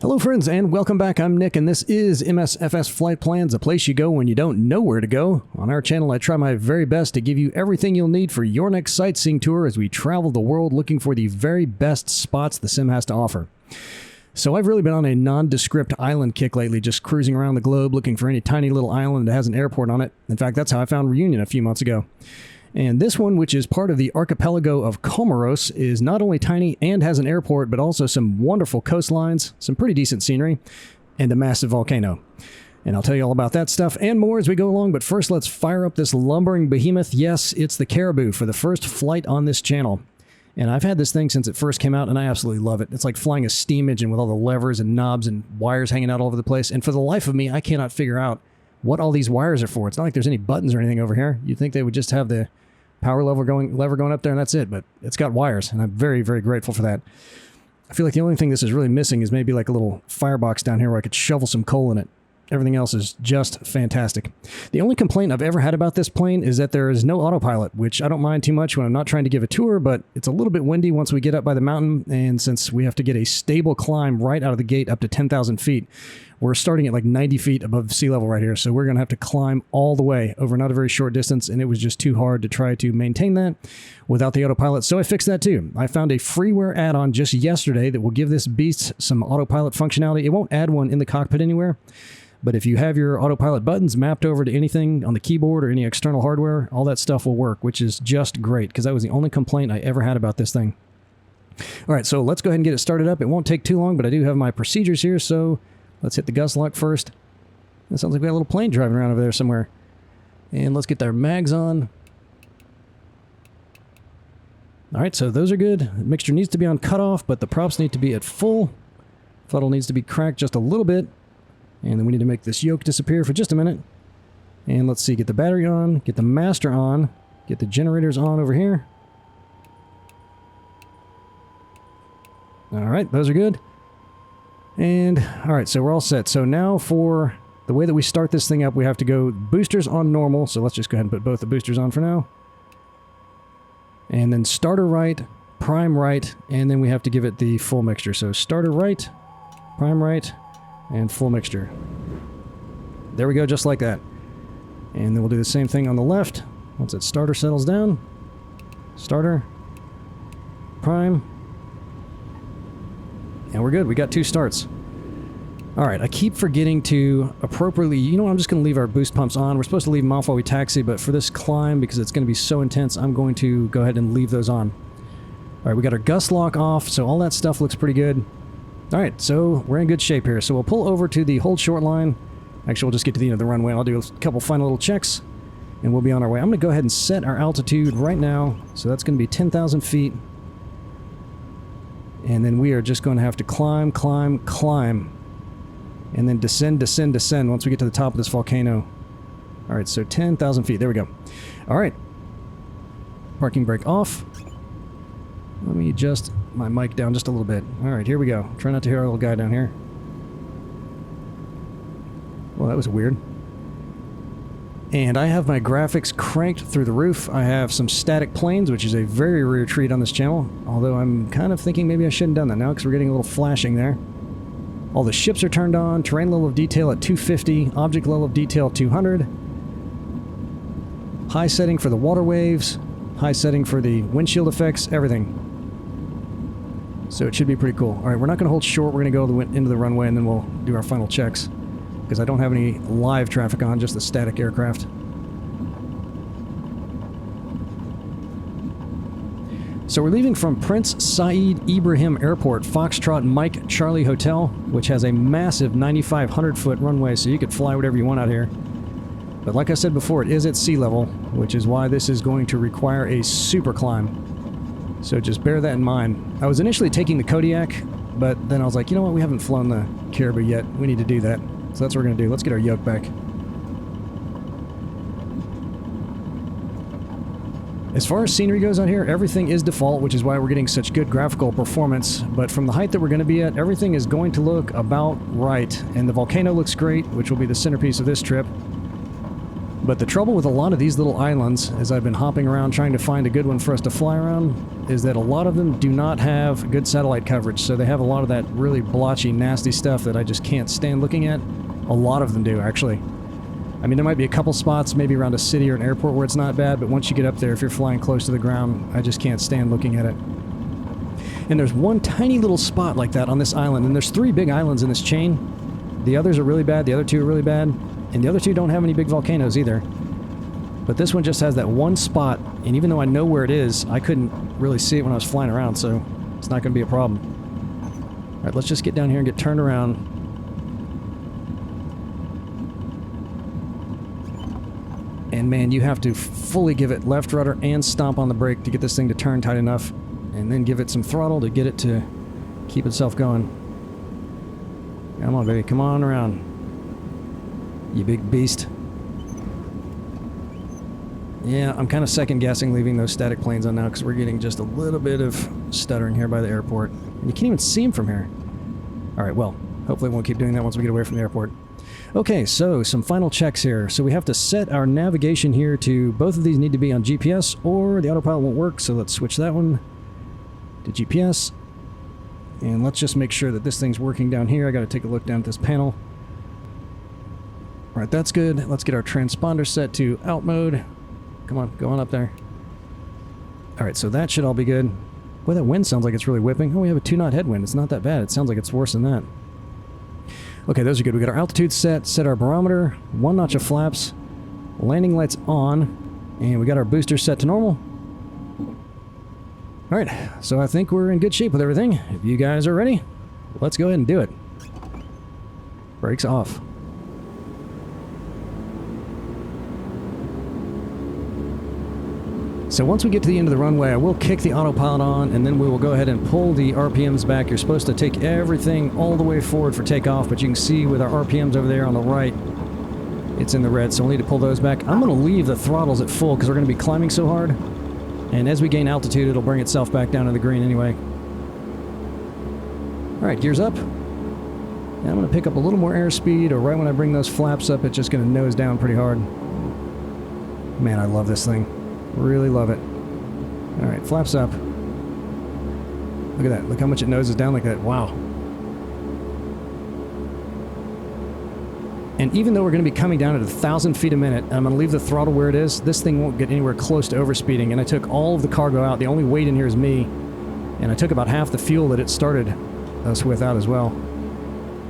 Hello friends and welcome back. I'm Nick and this is MSFS Flight Plans, a place you go when you don't know where to go. On our channel I try my very best to give you everything you'll need for your next sightseeing tour as we travel the world looking for the very best spots the sim has to offer. So I've really been on a nondescript island kick lately, just cruising around the globe looking for any tiny little island that has an airport on it. In fact, that's how I found Reunion a few months ago. And this one, which is part of the archipelago of Comoros, is not only tiny and has an airport, but also some wonderful coastlines, some pretty decent scenery, and a massive volcano. And I'll tell you all about that stuff and more as we go along, but first let's fire up this lumbering behemoth. Yes, it's the Caribou for the first flight on this channel. And I've had this thing since it first came out, and I absolutely love it. It's like flying a steam engine with all the levers and knobs and wires hanging out all over the place. And for the life of me, I cannot figure out what all these wires are for. It's not like there's any buttons or anything over here. You'd think they would just have the power lever going up there and that's it, but it's got wires, and I'm very, very grateful for that. I feel like the only thing this is really missing is maybe like a little firebox down here where I could shovel some coal in it. Everything else is just fantastic. The only complaint I've ever had about this plane is that there is no autopilot, which I don't mind too much when I'm not trying to give a tour, but it's a little bit windy once we get up by the mountain, and since we have to get a stable climb right out of the gate up to 10,000 feet, we're starting at like 90 feet above sea level right here, so we're going to have to climb all the way over not a very short distance, and it was just too hard to try to maintain that without the autopilot, so I fixed that too. I found a freeware add-on just yesterday that will give this beast some autopilot functionality. It won't add one in the cockpit anywhere, but if you have your autopilot buttons mapped over to anything on the keyboard or any external hardware, all that stuff will work, which is just great, because that was the only complaint I ever had about this thing. All right, so let's go ahead and get it started up. It won't take too long, but I do have my procedures here, so let's hit the gust lock first. That sounds like we got a little plane driving around over there somewhere. And let's get our mags on. All right, so those are good. The mixture needs to be on cutoff, but the props need to be at full. Funnel needs to be cracked just a little bit. And then we need to make this yoke disappear for just a minute. And let's see, get the battery on, get the master on, get the generators on over here. All right, those are good. And, all right, so we're all set. So now for the way that we start this thing up, we have to go boosters on normal. So let's just go ahead and put both the boosters on for now. And then starter right, prime right, and then we have to give it the full mixture. So starter right, prime right, and full mixture. There we go, just like that. And then we'll do the same thing on the left. Once that starter settles down, starter, prime, and we're good. We got 2 starts. All right, I keep forgetting to appropriately, you know what, I'm just going to leave our boost pumps on. We're supposed to leave them off while we taxi, but for this climb, because it's going to be so intense, I'm going to go ahead and leave those on. All right, we got our gust lock off, so all that stuff looks pretty good. All right, so we're in good shape here. So we'll pull over to the hold short line. Actually, we'll just get to the end of the runway. I'll do a couple final little checks, and we'll be on our way. I'm going to go ahead and set our altitude right now. So that's going to be 10,000 feet. And then we are just going to have to climb, climb, climb, and then descend, descend, descend once we get to the top of this volcano. All right, so 10,000 feet. There we go. All right. Parking brake off. Let me adjust my mic down just a little bit. All right, here we go. Try not to hear our little guy down here. Well, that was weird. And I have my graphics cranked through the roof. I have some static planes, which is a very rare treat on this channel. Although I'm kind of thinking maybe I shouldn't have done that now because we're getting a little flashing there. All the ships are turned on. Terrain level of detail at 250. Object level of detail 200. High setting for the water waves. High setting for the windshield effects. Everything. So it should be pretty cool. All right, we're not going to hold short. We're going to go into the runway and then we'll do our final checks. Because I don't have any live traffic on, just the static aircraft. So we're leaving from Prince Saeed Ibrahim Airport, Foxtrot Mike Charlie Hotel, which has a massive 9,500-foot runway, so you could fly whatever you want out here. But like I said before, it is at sea level, which is why this is going to require a super climb. So just bear that in mind. I was initially taking the Kodiak, but then I was like, you know what, we haven't flown the Caribou yet. We need to do that. So that's what we're going to do. Let's get our yoke back. As far as scenery goes out here, everything is default, which is why we're getting such good graphical performance. But from the height that we're going to be at, everything is going to look about right. And the volcano looks great, which will be the centerpiece of this trip. But the trouble with a lot of these little islands, as I've been hopping around trying to find a good one for us to fly around, is that a lot of them do not have good satellite coverage. So they have a lot of that really blotchy, nasty stuff that I just can't stand looking at. A lot of them do, actually. I mean, there might be a couple spots, maybe around a city or an airport where it's not bad, but once you get up there, if you're flying close to the ground, I just can't stand looking at it. And there's one tiny little spot like that on this island, and there's 3 big islands in this chain. The others are really bad, the other 2 are really bad, and the other 2 don't have any big volcanoes either. But this one just has that one spot, and even though I know where it is, I couldn't really see it when I was flying around, so it's not going to be a problem. Alright, let's just get down here and get turned around. And man, you have to fully give it left rudder and stomp on the brake to get this thing to turn tight enough, and then give it some throttle to get it to keep itself going. Come on, baby, come on around, you big beast. Yeah, I'm kind of second guessing leaving those static planes on now because we're getting just a little bit of stuttering here by the airport. And you can't even see them from here. Alright, well, hopefully we won't keep doing that once we get away from the airport. Okay, so some final checks here. So we have to set our navigation here to, both of these need to be on GPS or the autopilot won't work, so let's switch that one to GPS. And let's just make sure that this thing's working down here. I gotta take a look down at this panel. Alright, that's good. Let's get our transponder set to out mode. Come on, go on up there. Alright, so that should all be good. Boy, that wind sounds like it's really whipping. Oh, we have a 2-knot headwind. It's not that bad. It sounds like it's worse than that. Okay, those are good. We got our altitude set our barometer, 1 notch of flaps, landing lights on, and we got our booster set to normal. Alright, so I think we're in good shape with everything. If you guys are ready, let's go ahead and do it. Brakes off. So once we get to the end of the runway, I will kick the autopilot on, and then we will go ahead and pull the RPMs back. You're supposed to take everything all the way forward for takeoff, but you can see with our RPMs over there on the right, it's in the red, so we'll need to pull those back. I'm going to leave the throttles at full because we're going to be climbing so hard, and as we gain altitude, it'll bring itself back down to the green anyway. Alright, gears up. And I'm going to pick up a little more airspeed, or right when I bring those flaps up, it's just going to nose down pretty hard. Man, I love this thing. Really love it. Alright, flaps up. Look at that. Look how much it noses down like that. Wow. And even though we're going to be coming down at 1,000 feet a minute, I'm going to leave the throttle where it is, this thing won't get anywhere close to overspeeding. And I took all of the cargo out. The only weight in here is me. And I took about half the fuel that it started us with out as well.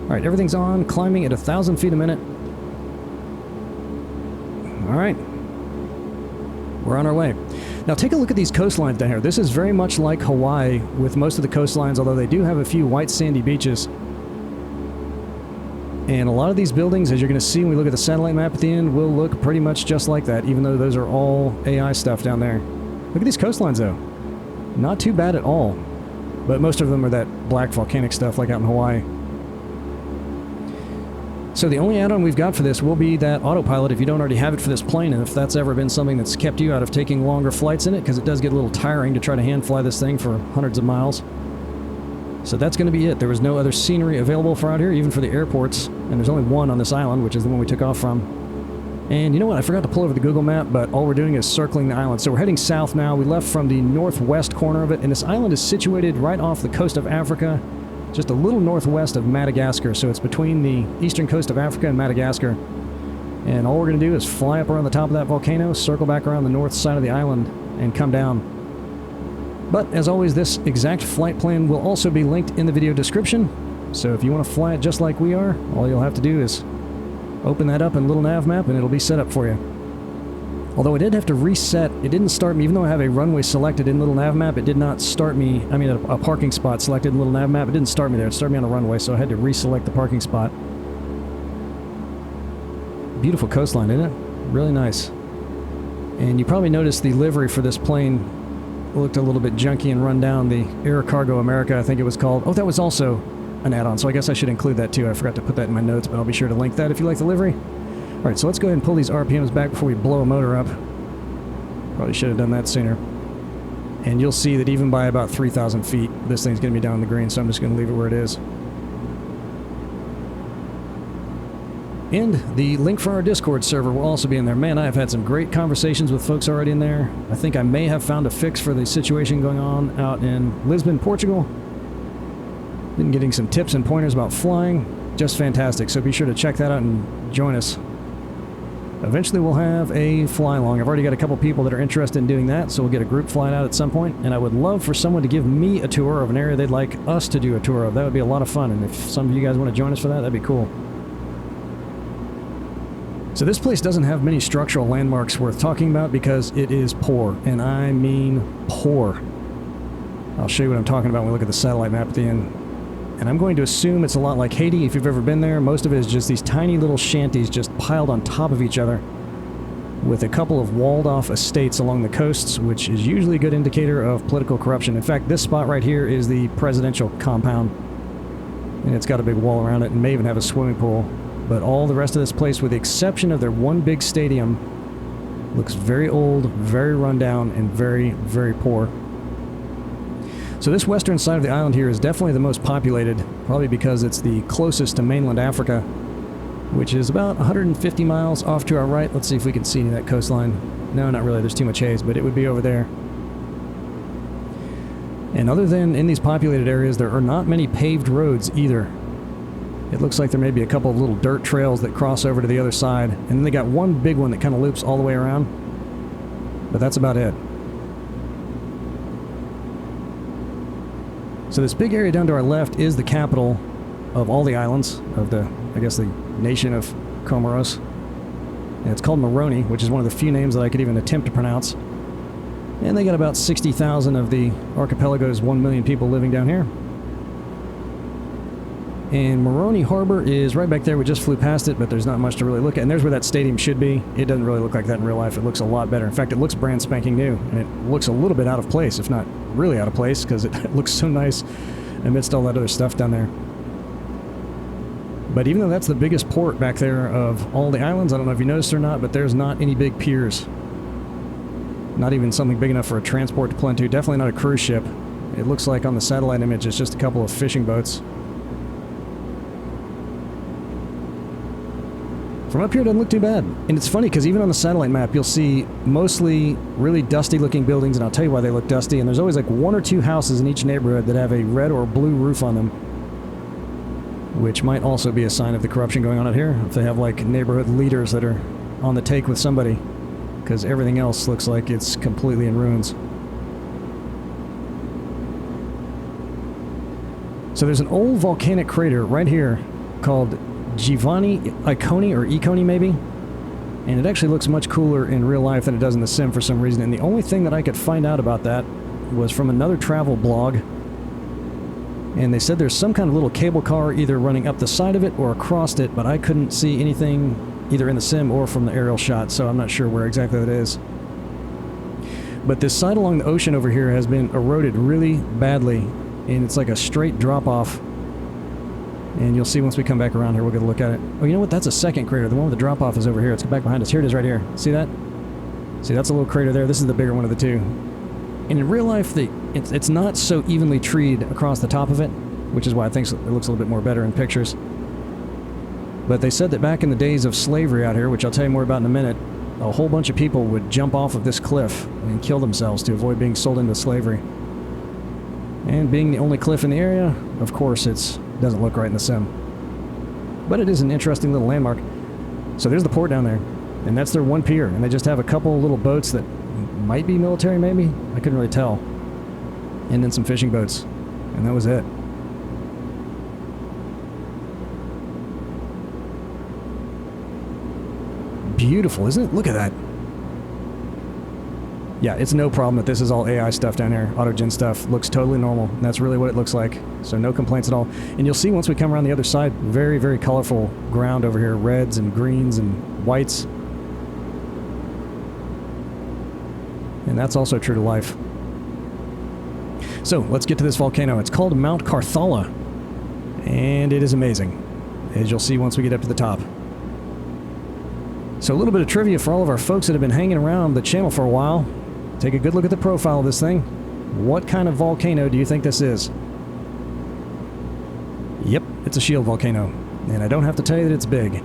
Alright, everything's on. Climbing at 1,000 feet a minute. Alright. We're on our way. Now take a look at these coastlines down here. This is very much like Hawaii with most of the coastlines, although they do have a few white sandy beaches. And a lot of these buildings, as you're going to see when we look at the satellite map at the end, will look pretty much just like that, even though those are all AI stuff down there. Look at these coastlines though. Not too bad at all. But most of them are that black volcanic stuff like out in Hawaii. So the only add-on we've got for this will be that autopilot if you don't already have it for this plane, and if that's ever been something that's kept you out of taking longer flights in it, because it does get a little tiring to try to hand fly this thing for hundreds of miles. So that's going to be it. There was no other scenery available for out here, even for the airports, and there's only one on this island, which is the one we took off from. And you know what? I forgot to pull over the Google map, but all we're doing is circling the island. So we're heading south now. We left from the northwest corner of it, and this island is situated right off the coast of Africa, just a little northwest of Madagascar, so it's between the eastern coast of Africa and Madagascar. And all we're going to do is fly up around the top of that volcano, circle back around the north side of the island, and come down. But, as always, this exact flight plan will also be linked in the video description, so if you want to fly it just like we are, all you'll have to do is open that up in little NavMap and it'll be set up for you. Although I did have to reset, it didn't start me, even though I have a runway selected in little NavMap, it did not start me, I mean a parking spot selected in little NavMap, it didn't start me there, it started me on a runway, so I had to reselect the parking spot. Beautiful coastline, isn't it? Really nice. And you probably noticed the livery for this plane looked a little bit junky and run down. The Air Cargo America, I think it was called. Oh, that was also an add-on, so I guess I should include that too. I forgot to put that in my notes, but I'll be sure to link that if you like the livery. Alright, so let's go ahead and pull these RPMs back before we blow a motor up. Probably should have done that sooner. And you'll see that even by about 3,000 feet, this thing's going to be down in the green, so I'm just going to leave it where it is. And the link for our Discord server will also be in there. Man, I have had some great conversations with folks already in there. I think I may have found a fix for the situation going on out in Lisbon, Portugal. Been getting some tips and pointers about flying. Just fantastic. So be sure to check that out and join us. Eventually we'll have a fly-along. I've already got a couple people that are interested in doing that, so we'll get a group flying out at some point. And I would love for someone to give me a tour of an area they'd like us to do a tour of. That would be a lot of fun. And if some of you guys want to join us for that, that'd be cool. So this place doesn't have many structural landmarks worth talking about because it is poor, and I mean poor. I'll show you what I'm talking about when we look at the satellite map at the end. And I'm going to assume it's a lot like Haiti if you've ever been there. Most of it is just these tiny little shanties just piled on top of each other with a couple of walled-off estates along the coasts, which is usually a good indicator of political corruption. In fact, this spot right here is the presidential compound, and it's got a big wall around it and may even have a swimming pool. But all the rest of this place, with the exception of their one big stadium, looks very old, very rundown, and very, very poor. So this western side of the island here is definitely the most populated, probably because it's the closest to mainland Africa, which is about 150 miles off to our right. Let's see if we can see any of that coastline. No, not really. There's too much haze, but it would be over there. And other than in these populated areas, there are not many paved roads either. It looks like there may be a couple of little dirt trails that cross over to the other side, and then they got one big one that kind of loops all the way around, but that's about it. So this big area down to our left is the capital of all the islands of the, I guess, the nation of Comoros. And it's called Moroni, which is one of the few names that I could even attempt to pronounce. And they got about 60,000 of the archipelago's 1 million people living down here. And Moroni Harbor is right back there. We just flew past it, but there's not much to really look at. And there's where that stadium should be. It doesn't really look like that in real life. It looks a lot better. In fact, it looks brand spanking new. And it looks a little bit out of place, if not really out of place, because it looks so nice amidst all that other stuff down there. But even though that's the biggest port back there of all the islands, I don't know if you noticed or not, but there's not any big piers. Not even something big enough for a transport to pull into. Definitely not a cruise ship. It looks like on the satellite image it's just a couple of fishing boats. From up here, it doesn't look too bad. And it's funny, because even on the satellite map, you'll see mostly really dusty-looking buildings, and I'll tell you why they look dusty. And there's always like one or two houses in each neighborhood that have a red or blue roof on them, which might also be a sign of the corruption going on out here. If they have like neighborhood leaders that are on the take with somebody, because everything else looks like it's completely in ruins. So there's an old volcanic crater right here called Giovanni Iconi, or Iconi maybe, and it actually looks much cooler in real life than it does in the sim for some reason. And the only thing that I could find out about that was from another travel blog, and they said there's some kind of little cable car either running up the side of it or across it, but I couldn't see anything either in the sim or from the aerial shot, so I'm not sure where exactly that is. But this side along the ocean over here has been eroded really badly, and it's like a straight drop-off. And you'll see once we come back around here, we'll get a look at it. Oh, you know what? That's a second crater. The one with the drop-off is over here. It's back behind us. Here it is right here. See that? See, that's a little crater there. This is the bigger one of the two. And in real life, it's not so evenly treed across the top of it, which is why I think it looks a little bit more better in pictures. But they said that back in the days of slavery out here, which I'll tell you more about in a minute, a whole bunch of people would jump off of this cliff and kill themselves to avoid being sold into slavery. And being the only cliff in the area, of course, it doesn't look right in the sim. But it is an interesting little landmark. So there's the port down there, and that's their one pier, and they just have a couple little boats that might be military, maybe? I couldn't really tell. And then some fishing boats, and that was it. Beautiful, isn't it? Look at that. Yeah, it's no problem that this is all AI stuff down here. Autogen stuff looks totally normal. And that's really what it looks like. So no complaints at all. And you'll see once we come around the other side, very, very colorful ground over here. Reds and greens and whites. And that's also true to life. So let's get to this volcano. It's called Mount Carthala. And it is amazing, as you'll see once we get up to the top. So a little bit of trivia for all of our folks that have been hanging around the channel for a while. Take a good look at the profile of this thing. What kind of volcano do you think this is? Yep, it's a shield volcano. And I don't have to tell you that it's big.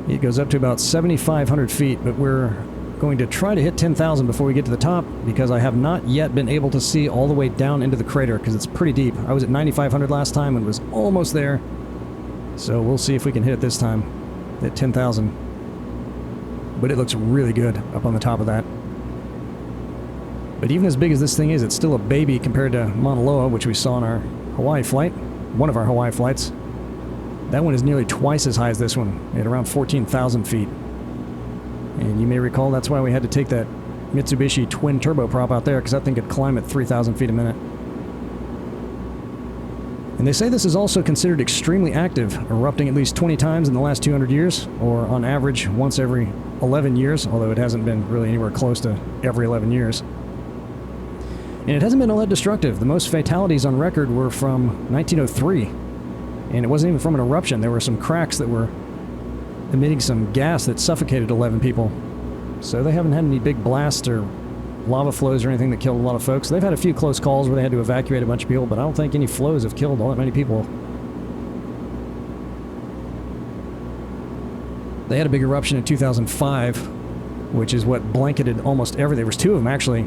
It goes up to about 7,500 feet, but we're going to try to hit 10,000 before we get to the top, because I have not yet been able to see all the way down into the crater, because it's pretty deep. I was at 9,500 last time and was almost there. So we'll see if we can hit it this time at 10,000. But it looks really good up on the top of that. But even as big as this thing is, it's still a baby compared to Mauna Loa, which we saw on our Hawaii flight. One of our Hawaii flights. That one is nearly twice as high as this one, at around 14,000 feet. And you may recall that's why we had to take that Mitsubishi twin turboprop out there, because that thing could climb at 3,000 feet a minute. And they say this is also considered extremely active, erupting at least 20 times in the last 200 years, or on average once every 11 years, although it hasn't been really anywhere close to every 11 years. And it hasn't been all that destructive. The most fatalities on record were from 1903. And it wasn't even from an eruption. There were some cracks that were emitting some gas that suffocated 11 people. So they haven't had any big blasts or lava flows or anything that killed a lot of folks. They've had a few close calls where they had to evacuate a bunch of people, but I don't think any flows have killed all that many people. They had a big eruption in 2005, which is what blanketed almost everything. There was two of them, actually.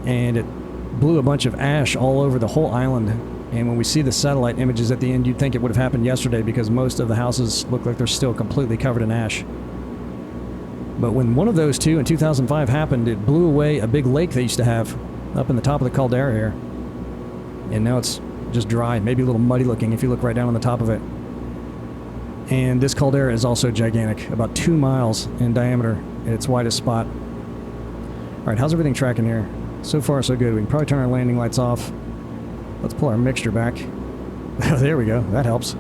And it blew a bunch of ash all over the whole island. And when we see the satellite images at the end, you'd think it would have happened yesterday, because most of the houses look like they're still completely covered in ash. But when one of those two in 2005 happened, it blew away a big lake they used to have up in the top of the caldera here. And now it's just dry, maybe a little muddy looking if you look right down on the top of it. And this caldera is also gigantic, about 2 miles in diameter at its widest spot. Alright, how's everything tracking here? So far, so good. We can probably turn our landing lights off. Let's pull our mixture back. There we go. That helps.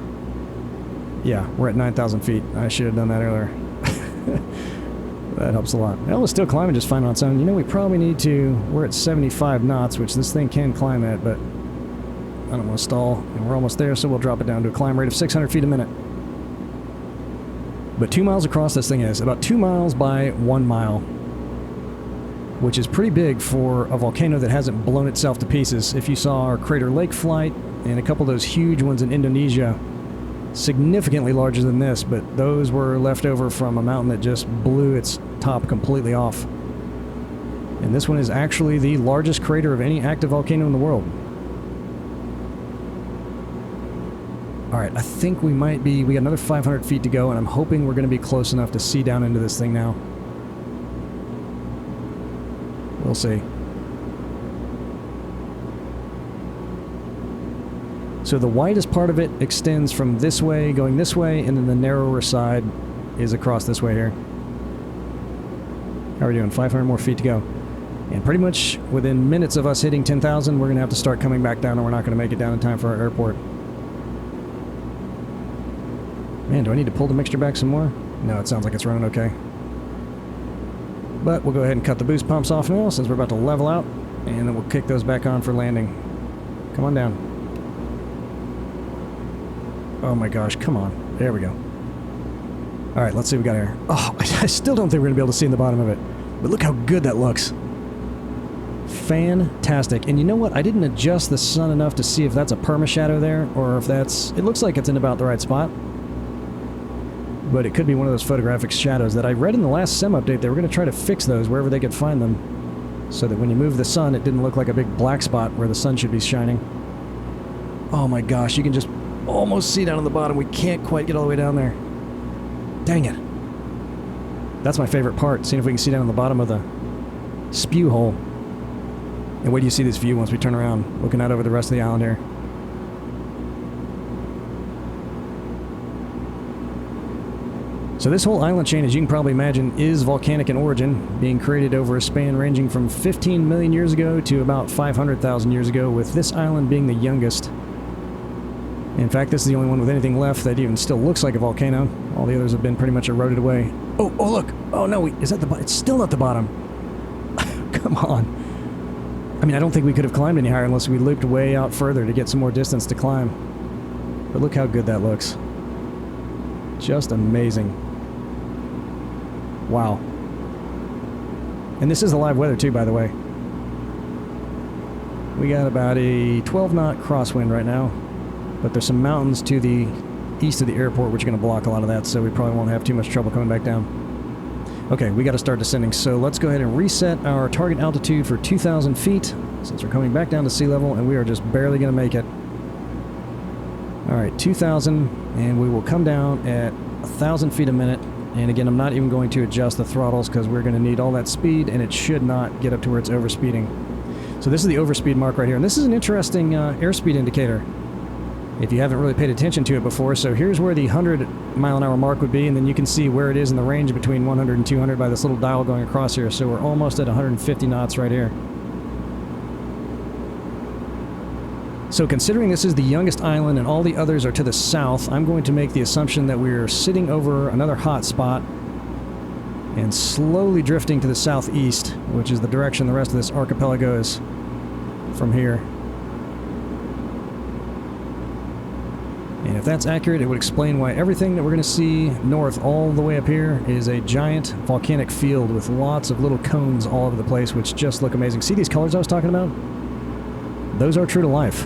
Yeah, we're at 9,000 feet. I should have done that earlier. That helps a lot. Well, it's still climbing just fine on its own. You know, we probably need to... We're at 75 knots, which this thing can climb at, but I don't want to stall. And we're almost there, so we'll drop it down to a climb rate of 600 feet a minute. But 2 miles across this thing is. About 2 miles by 1 mile. Which is pretty big for a volcano that hasn't blown itself to pieces. If you saw our Crater Lake flight and a couple of those huge ones in Indonesia, significantly larger than this, but those were left over from a mountain that just blew its top completely off. And this one is actually the largest crater of any active volcano in the world. Alright, I think we might be... We got another 500 feet to go, and I'm hoping we're going to be close enough to see down into this thing now. We'll see. So the widest part of it extends from this way, going this way, and then the narrower side is across this way here. How are we doing? 500 more feet to go. And pretty much within minutes of us hitting 10,000, we're going to have to start coming back down, and we're not going to make it down in time for our airport. Man, do I need to pull the mixture back some more? No, it sounds like it's running okay. But we'll go ahead and cut the boost pumps off now, since we're about to level out, and then we'll kick those back on for landing. Come on down. Oh my gosh, come on. There we go. Alright, let's see what we got here. Oh, I still don't think we're going to be able to see in the bottom of it. But look how good that looks. Fantastic. And you know what? I didn't adjust the sun enough to see if that's a perma-shadow there, or if that's... It looks like it's in about the right spot. But it could be one of those photographic shadows that I read in the last SEM update. They were going to try to fix those wherever they could find them, so that when you move the sun, it didn't look like a big black spot where the sun should be shining. Oh my gosh, you can just almost see down on the bottom. We can't quite get all the way down there. Dang it. That's my favorite part, seeing if we can see down on the bottom of the spew hole. And wait till you see this view once we turn around, looking out over the rest of the island here. So this whole island chain, as you can probably imagine, is volcanic in origin, being created over a span ranging from 15 million years ago to about 500,000 years ago, with this island being the youngest. In fact, this is the only one with anything left that even still looks like a volcano. All the others have been pretty much eroded away. Oh, look! Oh no, is that the bottom? It's still not the bottom! Come on! I mean, I don't think we could have climbed any higher unless we looped way out further to get some more distance to climb. But look how good that looks. Just amazing. Wow. And this is the live weather too, by the way. We got about a 12-knot crosswind right now, but there's some mountains to the east of the airport, which are going to block a lot of that, so we probably won't have too much trouble coming back down. Okay, we got to start descending, so let's go ahead and reset our target altitude for 2,000 feet, since we're coming back down to sea level, and we are just barely going to make it. Alright, 2,000, and we will come down at 1,000 feet a minute. And again, I'm not even going to adjust the throttles because we're going to need all that speed, and it should not get up to where it's overspeeding. So this is the overspeed mark right here, and this is an interesting airspeed indicator if you haven't really paid attention to it before. So here's where the 100-mile-an-hour mark would be, and then you can see where it is in the range between 100 and 200 by this little dial going across here. So we're almost at 150 knots right here. So considering this is the youngest island and all the others are to the south, I'm going to make the assumption that we're sitting over another hot spot and slowly drifting to the southeast, which is the direction the rest of this archipelago is from here. And if that's accurate, it would explain why everything that we're going to see north all the way up here is a giant volcanic field with lots of little cones all over the place, which just look amazing. See these colors I was talking about? Those are true to life.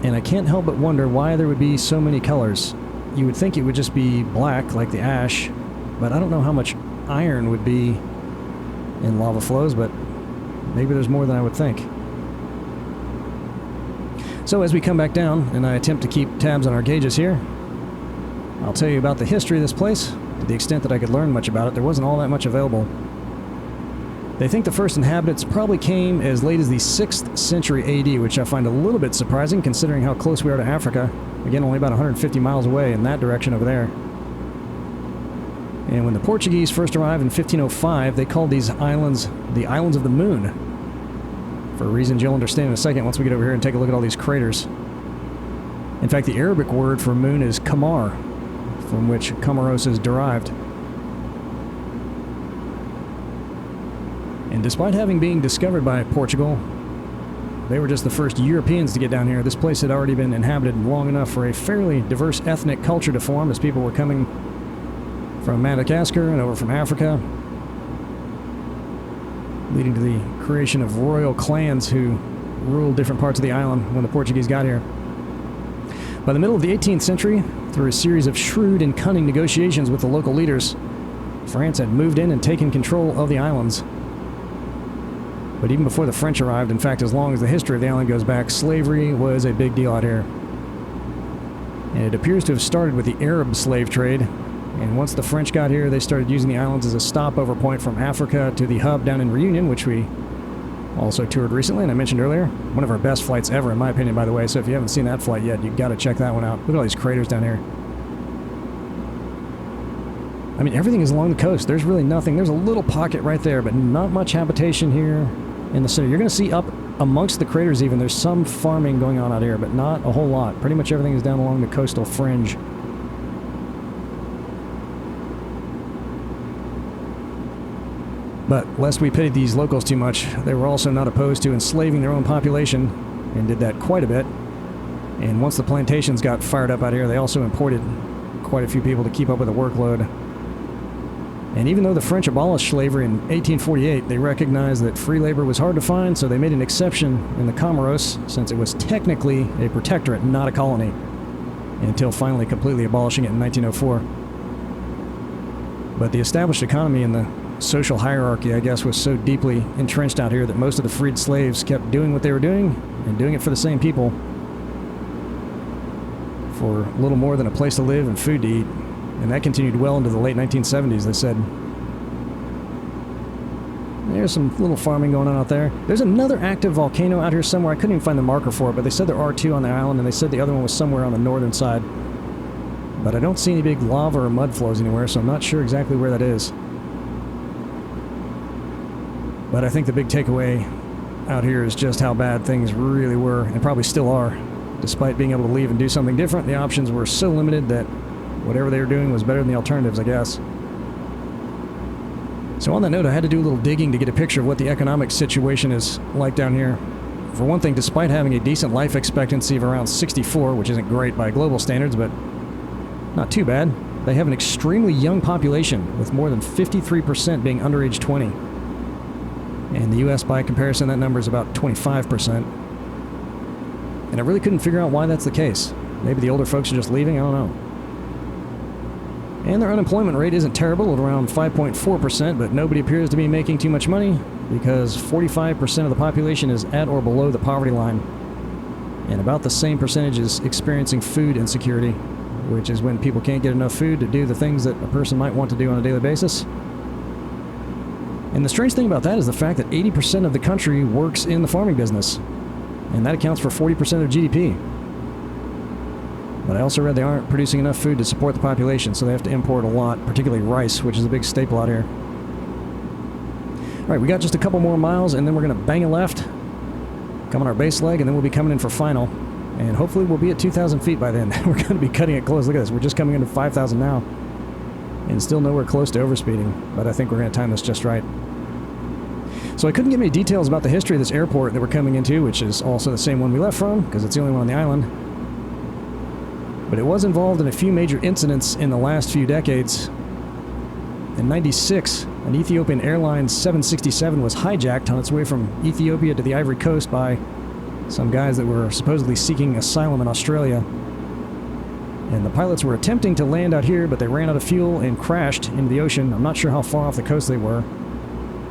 And I can't help but wonder why there would be so many colors. You would think it would just be black, like the ash, but I don't know how much iron would be in lava flows, but maybe there's more than I would think. So as we come back down, and I attempt to keep tabs on our gauges here, I'll tell you about the history of this place. To the extent that I could learn much about it, there wasn't all that much available. They think the first inhabitants probably came as late as the 6th century AD, which I find a little bit surprising considering how close we are to Africa. Again, only about 150 miles away in that direction over there. And when the Portuguese first arrived in 1505, they called these islands the Islands of the Moon, for reasons you'll understand in a second once we get over here and take a look at all these craters. In fact, the Arabic word for moon is Qamar, from which Comoros is derived. And despite having been discovered by Portugal, they were just the first Europeans to get down here. This place had already been inhabited long enough for a fairly diverse ethnic culture to form as people were coming from Madagascar and over from Africa, leading to the creation of royal clans who ruled different parts of the island when the Portuguese got here. By the middle of the 18th century, through a series of shrewd and cunning negotiations with the local leaders, France had moved in and taken control of the islands. But even before the French arrived, in fact, as long as the history of the island goes back, slavery was a big deal out here. And it appears to have started with the Arab slave trade. And once the French got here, they started using the islands as a stopover point from Africa to the hub down in Reunion, which we also toured recently, and I mentioned earlier. One of our best flights ever, in my opinion, by the way. So if you haven't seen that flight yet, you've got to check that one out. Look at all these craters down here. I mean, everything is along the coast. There's really nothing. There's a little pocket right there, but not much habitation here in the city. You're going to see up amongst the craters even, there's some farming going on out here, but not a whole lot. Pretty much everything is down along the coastal fringe. But lest we pitied these locals too much, they were also not opposed to enslaving their own population, and did that quite a bit. And once the plantations got fired up out here, they also imported quite a few people to keep up with the workload. And even though the French abolished slavery in 1848, they recognized that free labor was hard to find, so they made an exception in the Comoros, since it was technically a protectorate, not a colony, until finally completely abolishing it in 1904. But the established economy and the social hierarchy, I guess, was so deeply entrenched out here that most of the freed slaves kept doing what they were doing, and doing it for the same people, for little more than a place to live and food to eat. And that continued well into the late 1970s, they said. There's some little farming going on out there. There's another active volcano out here somewhere. I couldn't even find the marker for it, but they said there are two on the island, and they said the other one was somewhere on the northern side. But I don't see any big lava or mud flows anywhere, so I'm not sure exactly where that is. But I think the big takeaway out here is just how bad things really were, and probably still are. Despite being able to leave and do something different, the options were so limited that whatever they were doing was better than the alternatives, I guess. So on that note, I had to do a little digging to get a picture of what the economic situation is like down here. For one thing, despite having a decent life expectancy of around 64, which isn't great by global standards, but not too bad, they have an extremely young population, with more than 53% being under age 20. And the US, by comparison, that number is about 25%. And I really couldn't figure out why that's the case. Maybe the older folks are just leaving, I don't know. And their unemployment rate isn't terrible at around 5.4%, but nobody appears to be making too much money because 45% of the population is at or below the poverty line. And about the same percentage is experiencing food insecurity, which is when people can't get enough food to do the things that a person might want to do on a daily basis. And the strange thing about that is the fact that 80% of the country works in the farming business, and that accounts for 40% of GDP. But I also read they aren't producing enough food to support the population, so they have to import a lot, particularly rice, which is a big staple out here. Alright, we got just a couple more miles, and then we're going to bang a left, come on our base leg, and then we'll be coming in for final. And hopefully we'll be at 2,000 feet by then. We're going to be cutting it close. Look at this. We're just coming into 5,000 now, and still nowhere close to overspeeding, but I think we're going to time this just right. So I couldn't get any details about the history of this airport that we're coming into, which is also the same one we left from, because it's the only one on the island. But it was involved in a few major incidents in the last few decades. In '96, an Ethiopian Airlines 767 was hijacked on its way from Ethiopia to the Ivory Coast by some guys that were supposedly seeking asylum in Australia. And the pilots were attempting to land out here, but they ran out of fuel and crashed into the ocean. I'm not sure how far off the coast they were,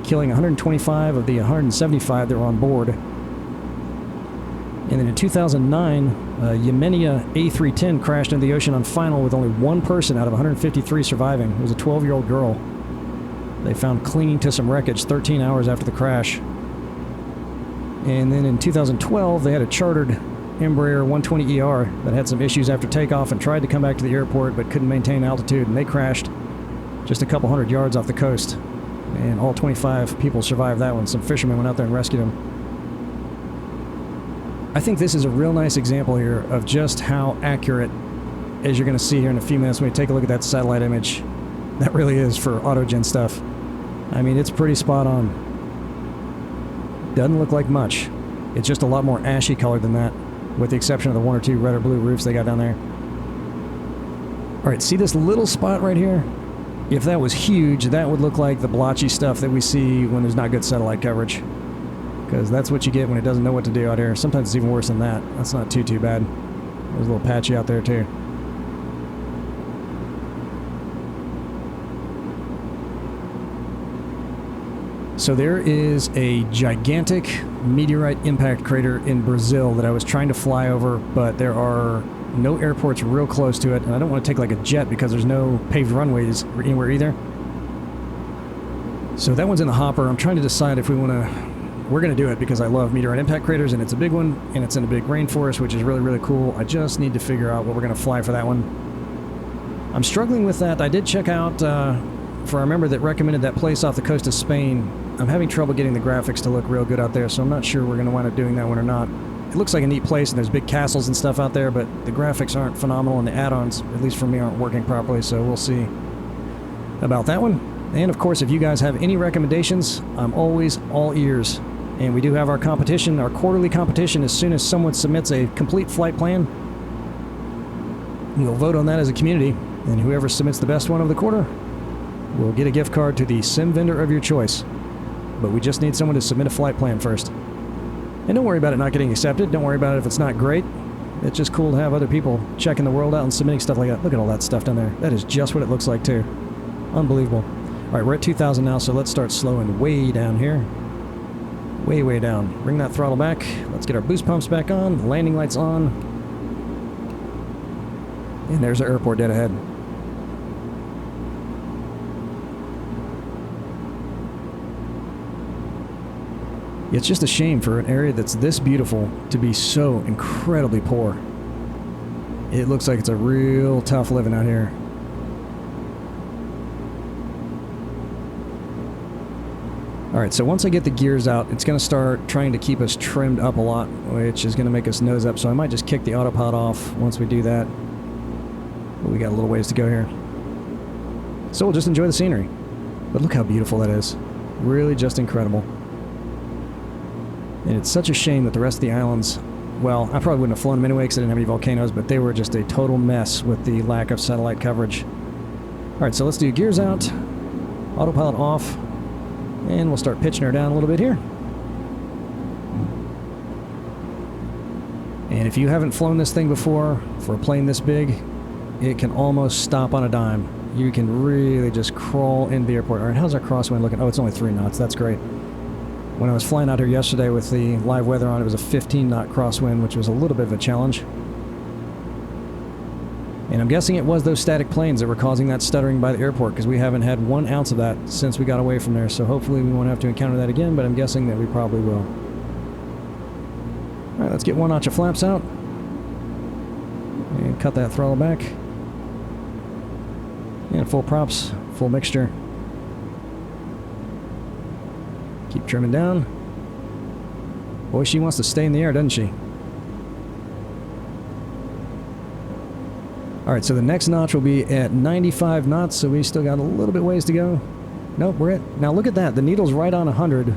killing 125 of the 175 that were on board. And then in 2009, Yemenia A310 crashed into the ocean on final with only one person out of 153 surviving. It was a 12-year-old girl. They found clinging to some wreckage 13 hours after the crash. And then in 2012, they had a chartered Embraer 120ER that had some issues after takeoff and tried to come back to the airport but couldn't maintain altitude, and they crashed just a couple hundred yards off the coast. And all 25 people survived that one. Some fishermen went out there and rescued them. I think this is a real nice example here of just how accurate, as you're going to see here in a few minutes when we take a look at that satellite image, that really is for autogen stuff. I mean, it's pretty spot on. Doesn't look like much. It's just a lot more ashy colored than that, with the exception of the one or two red or blue roofs they got down there. Alright, see this little spot right here? If that was huge, that would look like the blotchy stuff that we see when there's not good satellite coverage. Because that's what you get when it doesn't know what to do out here. Sometimes it's even worse than that. That's not too bad. There's a little patchy out there too. So there is a gigantic meteorite impact crater in Brazil that I was trying to fly over, but there are no airports real close to it, and I don't want to take like a jet because there's no paved runways anywhere either. So that one's in the hopper. I'm trying to decide if we want to... We're going to do it because I love meteorite impact craters, and it's a big one, and it's in a big rainforest, which is really, really cool. I just need to figure out what we're going to fly for that one. I'm struggling with that. I did check out, for a member that recommended that place off the coast of Spain. I'm having trouble getting the graphics to look real good out there, so I'm not sure we're going to wind up doing that one or not. It looks like a neat place, and there's big castles and stuff out there, but the graphics aren't phenomenal, and the add-ons, at least for me, aren't working properly, so we'll see about that one. And of course, if you guys have any recommendations, I'm always all ears. And we do have our competition, our quarterly competition. As soon as someone submits a complete flight plan, we'll vote on that as a community, and whoever submits the best one of the quarter will get a gift card to the sim vendor of your choice. But we just need someone to submit a flight plan first. And don't worry about it not getting accepted. Don't worry about it if it's not great. It's just cool to have other people checking the world out and submitting stuff like that. Look at all that stuff down there. That is just what it looks like too. Unbelievable. Alright, we're at 2,000 now, so let's start slowing way down here. Way down. Bring that throttle back. Let's get our boost pumps back on. The landing lights on. And there's our airport dead ahead. It's just a shame for an area that's this beautiful to be so incredibly poor. It looks like it's a real tough living out here. Alright, so once I get the gears out, it's going to start trying to keep us trimmed up a lot, which is going to make us nose up, so I might just kick the autopilot off once we do that. But we got a little ways to go here. So we'll just enjoy the scenery. But look how beautiful that is. Really just incredible. And it's such a shame that the rest of the islands, well, I probably wouldn't have flown them anyway because I didn't have any volcanoes, but they were just a total mess with the lack of satellite coverage. Alright, so let's do gears out, autopilot off, and we'll start pitching her down a little bit here. And if you haven't flown this thing before, for a plane this big, it can almost stop on a dime. You can really just crawl into the airport. All right, how's our crosswind looking? Oh, it's only 3 knots. That's great. When I was flying out here yesterday with the live weather on, it was a 15-knot crosswind, which was a little bit of a challenge. And I'm guessing it was those static planes that were causing that stuttering by the airport, because we haven't had 1 ounce of that since we got away from there. So hopefully we won't have to encounter that again, but I'm guessing that we probably will. All right, let's get 1 notch of flaps out. And cut that throttle back. And full props, full mixture. Keep trimming down. Boy, she wants to stay in the air, doesn't she? Alright, so the next notch will be at 95 knots, so we still got a little bit ways to go. Nope, we're at... Now look at that, the needle's right on 100,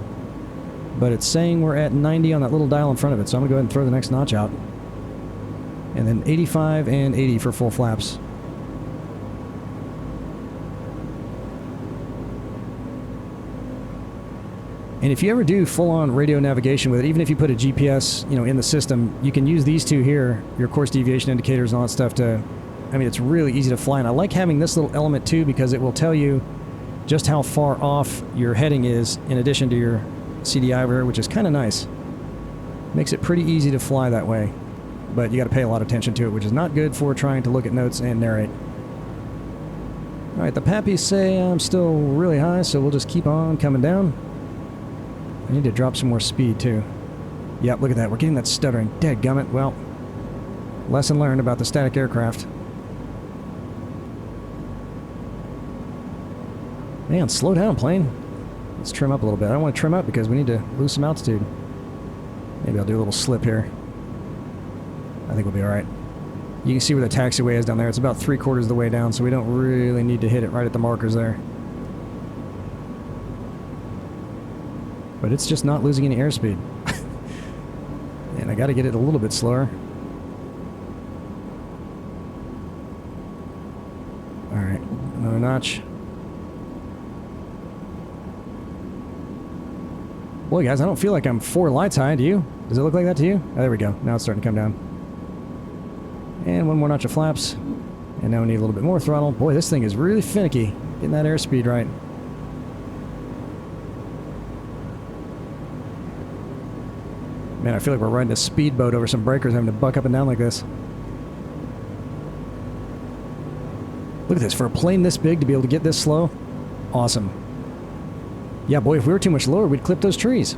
but it's saying we're at 90 on that little dial in front of it, so I'm going to go ahead and throw the next notch out. And then 85 and 80 for full flaps. And if you ever do full-on radio navigation with it, even if you put a GPS, you know, in the system, you can use these two here, your course deviation indicators and all that stuff to... I mean, it's really easy to fly. And I like having this little element, too, because it will tell you just how far off your heading is in addition to your CDI over here, which is kind of nice. Makes it pretty easy to fly that way. But you got to pay a lot of attention to it, which is not good for trying to look at notes and narrate. Alright, the pappies say I'm still really high, so we'll just keep on coming down. I need to drop some more speed, too. Yep, look at that. We're getting that stuttering. Dadgummit. Well, lesson learned about the static aircraft. Man, slow down, plane. Let's trim up a little bit. I don't want to trim up because we need to lose some altitude. Maybe I'll do a little slip here. I think we'll be alright. You can see where the taxiway is down there. It's about 3/4 of the way down, so we don't really need to hit it right at the markers there. But it's just not losing any airspeed. And I got to get it a little bit slower. Alright, another notch. Boy, guys, I don't feel like I'm 4 lights high, do you? Does it look like that to you? Oh, there we go. Now it's starting to come down. And 1 more notch of flaps. And now we need a little bit more throttle. Boy, this thing is really finicky. Getting that airspeed right. Man, I feel like we're riding a speedboat over some breakers having to buck up and down like this. Look at this. For a plane this big to be able to get this slow, awesome. Yeah, boy, if we were too much lower, we'd clip those trees.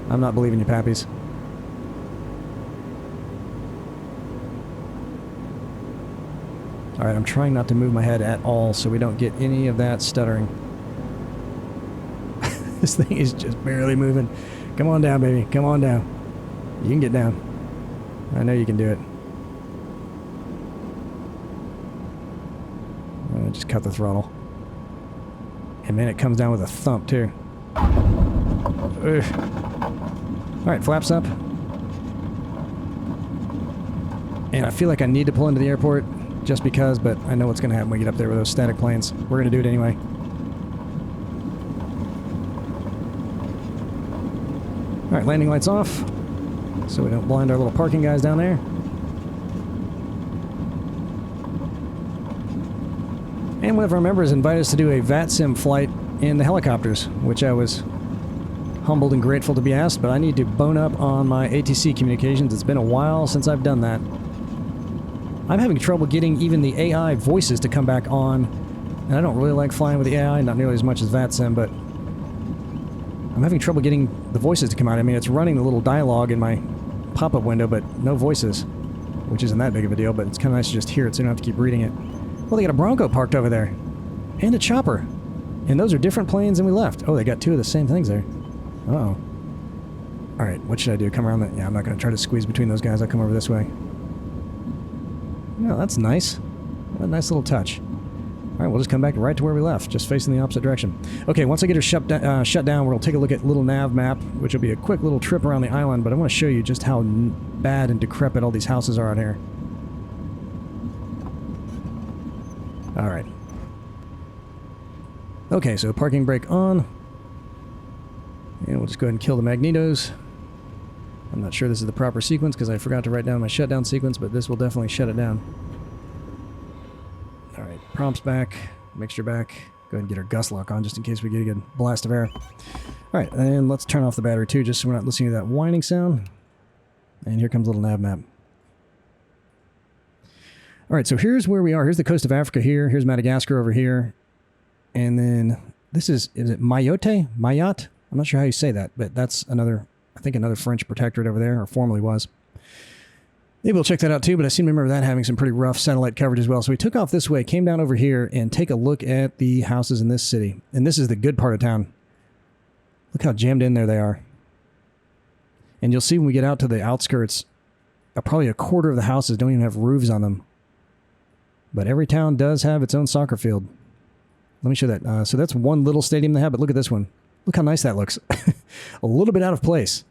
I'm not believing you, pappies. Alright, I'm trying not to move my head at all so we don't get any of that stuttering. This thing is just barely moving. Come on down, baby. Come on down. You can get down. I know you can do it. Just cut the throttle. And man, it comes down with a thump, too. Alright, flaps up. And I feel like I need to pull into the airport just because, but I know what's going to happen when we get up there with those static planes. We're going to do it anyway. Alright, landing lights off, so we don't blind our little parking guys down there. And one of our members invited us to do a VATSIM flight in the helicopters, which I was humbled and grateful to be asked, but I need to bone up on my ATC communications. It's been a while since I've done that. I'm having trouble getting even the AI voices to come back on, and I don't really like flying with the AI, not nearly as much as VATSIM, but I'm having trouble getting the voices to come out. I mean, it's running the little dialogue in my pop-up window, but no voices, which isn't that big of a deal, but it's kind of nice to just hear it so you don't have to keep reading it. Well, they got a Bronco parked over there, and a chopper, and those are different planes than we left. Oh, they got 2 of the same things there. Uh-oh. Alright, what should I do? Come around the... Yeah, I'm not going to try to squeeze between those guys. I'll come over this way. No, that's nice. What a nice little touch. Alright, we'll just come back right to where we left, just facing the opposite direction. Okay, once I get her shut down, we'll take a look at little NavMap, which will be a quick little trip around the island, but I want to show you just how bad and decrepit all these houses are out here. Alright. Okay, so parking brake on. And we'll just go ahead and kill the magnetos. I'm not sure this is the proper sequence because I forgot to write down my shutdown sequence, but this will definitely shut it down. All right, prompts back, mixture back. Go ahead and get our gust lock on just in case we get a good blast of air. All right, and let's turn off the battery too, just so we're not listening to that whining sound. And here comes a little NavMap. All right, so here's where we are. Here's the coast of Africa here. Here's Madagascar over here. And then this is it Mayotte? Mayotte? I'm not sure how you say that, but that's another, I think another French protectorate over there, or formerly was. Maybe we'll check that out too, but I seem to remember that having some pretty rough satellite coverage as well. So we took off this way, came down over here, and take a look at the houses in this city. And this is the good part of town. Look how jammed in there they are. And you'll see when we get out to the outskirts, probably a quarter of the houses don't even have roofs on them. But every town does have its own soccer field. Let me show that. So that's one little stadium they have, but look at this one. Look how nice that looks. A little bit out of place.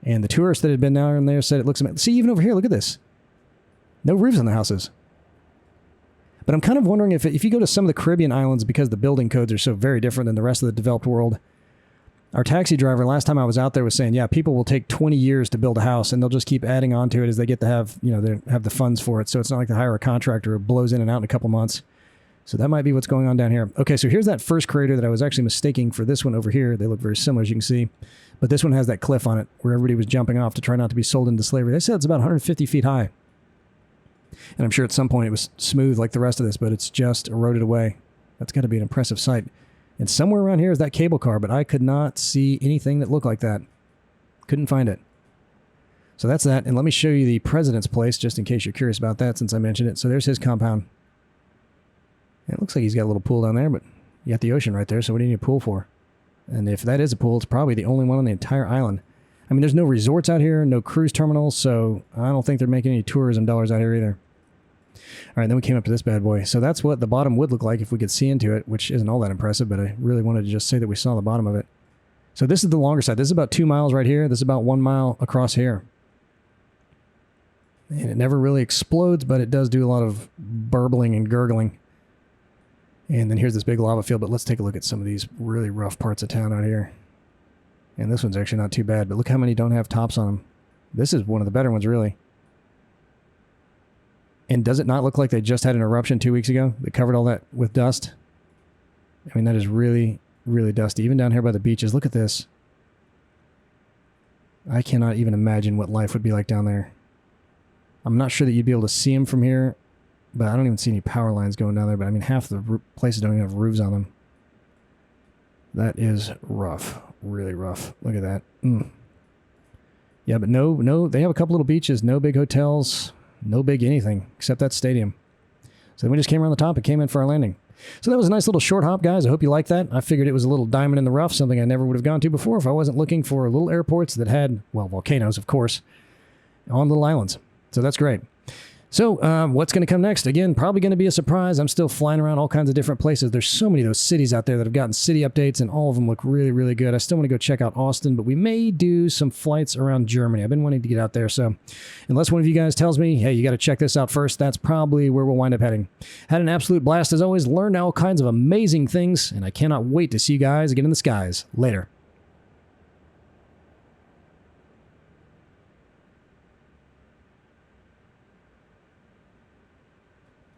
And the tourists that had been down there said it looks amazing. See, even over here, look at this. No roofs on the houses. But I'm kind of wondering if you go to some of the Caribbean islands, because the building codes are so very different than the rest of the developed world. Our taxi driver, last time I was out there, was saying, yeah, people will take 20 years to build a house, and they'll just keep adding on to it as they get to have, they have the funds for it. So it's not like they hire a contractor who blows in and out in a couple months. So that might be what's going on down here. Okay, so here's that first crater that I was actually mistaking for this one over here. They look very similar, as you can see. But this one has that cliff on it where everybody was jumping off to try not to be sold into slavery. They said it's about 150 feet high. And I'm sure at some point it was smooth like the rest of this, but it's just eroded away. That's got to be an impressive sight. And somewhere around here is that cable car, but I could not see anything that looked like that. Couldn't find it. So that's that. And let me show you the president's place, just in case you're curious about that, since I mentioned it. So there's his compound. And it looks like he's got a little pool down there, but you got the ocean right there, so what do you need a pool for? And if that is a pool, it's probably the only one on the entire island. I mean, there's no resorts out here, no cruise terminals, so I don't think they're making any tourism dollars out here either. All right, then we came up to this bad boy. So that's what the bottom would look like if we could see into it, which isn't all that impressive, but I really wanted to just say that we saw the bottom of it. So this is the longer side. This is about 2 miles right here. This is about 1 mile across here. And it never really explodes, but it does do a lot of burbling and gurgling. And then here's this big lava field, but let's take a look at some of these really rough parts of town out here. And this one's actually not too bad, but look how many don't have tops on them. This is one of the better ones, really. And does it not look like they just had an eruption 2 weeks ago that covered all that with dust? I mean, that is really, really dusty. Even down here by the beaches, look at this. I cannot even imagine what life would be like down there. I'm not sure that you'd be able to see them from here, but I don't even see any power lines going down there. But I mean, half the places don't even have roofs on them. That is rough. Really rough. Look at that. Yeah, but no, they have a couple little beaches, no big hotels, no big anything except that stadium. So then we just came around the top and came in for our landing. So that was a nice little short hop, guys. I hope you liked that. I figured it was a little diamond in the rough, something I never would have gone to before if I wasn't looking for little airports that had, well, volcanoes, of course, on little islands. So that's great. So what's going to come next? Again, probably going to be a surprise. I'm still flying around all kinds of different places. There's so many of those cities out there that have gotten city updates, and all of them look really, really good. I still want to go check out Austin, but we may do some flights around Germany. I've been wanting to get out there, so unless one of you guys tells me, hey, you got to check this out first, that's probably where we'll wind up heading. Had an absolute blast as always. Learned all kinds of amazing things, and I cannot wait to see you guys again in the skies. Later.